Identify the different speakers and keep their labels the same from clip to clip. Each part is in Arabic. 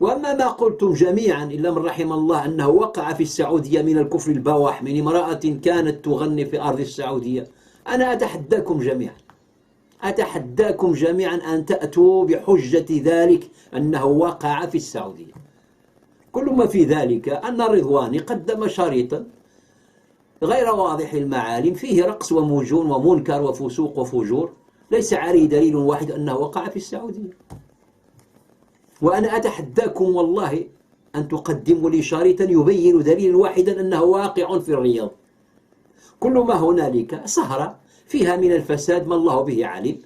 Speaker 1: وأما ما قلتم جميعا إلا من رحم الله أنه وقع في السعودية من الكفر البواح من امرأة كانت تغني في أرض السعودية، أنا أتحداكم جميعا أن تأتوا بحجة ذلك أنه وقع في السعودية. كل ما في ذلك أن الرضواني قدم شريطا غير واضح المعالم فيه رقص وموجون ومنكر وفسوق وفجور، ليس عليه دليل واحد أنه وقع في السعودية. وأنا أتحداكم والله أن تقدموا لي شريطا يبين دليلا واحدا أنه واقع في الرياض. كل ما هنالك سهرة فيها من الفساد ما الله به عليم،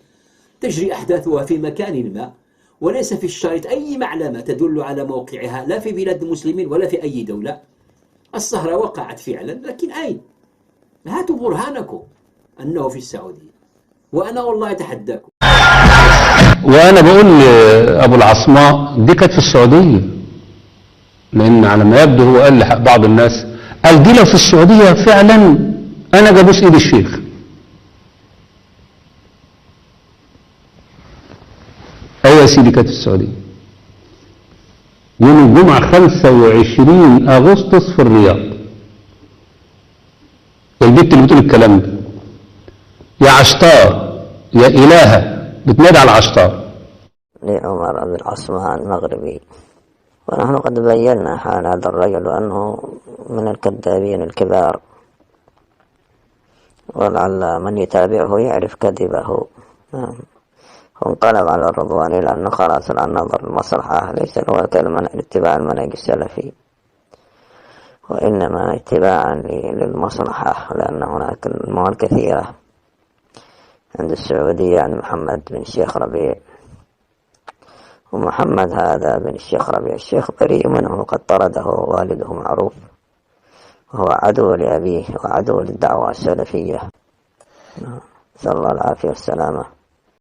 Speaker 1: تجري أحداثها في مكان ما، وليس في الشريط أي معلمة تدل على موقعها لا في بلاد المسلمين ولا في أي دولة. السهرة وقعت فعلا، لكن أين؟ هاتوا برهانكم أنه في السعودية، وأنا والله أتحداكم.
Speaker 2: وأنا بقول أبو العصماء دي كانت في السعودية، لأن على ما يبدو هو قال لبعض الناس قال دي لو في السعودية فعلا أنا جابوس إيد الشيخ. أيوة يا سيدي كانت في السعودية يوم الجمعة 25 أغسطس في الرياض. البنت اللي بتقول الكلام ده يا عشتار يا إلهة بتنادي على عشتار.
Speaker 3: لعمر بن العصماء المغربي. ونحن قد بينا حال هذا الرجل أنه من الكذابين الكبار، ولعل من يتابعه يعرف كذبه. وانقلب على الرضواني لأنه خلاص الآن نظر المصلحة، ليس هو كلمة اتباع المنهج السلفي، وإنما اتباعا للمصلحة، لأن هناك أموال كثيرة عند السعودية عن محمد بن الشيخ ربيع، ومحمد هذا بن الشيخ ربيع الشيخ بريء منه، قد طرده والده معروف، وهو عدو لأبيه وعدو للدعوة السلفية، نسأل الله العافية والسلامة.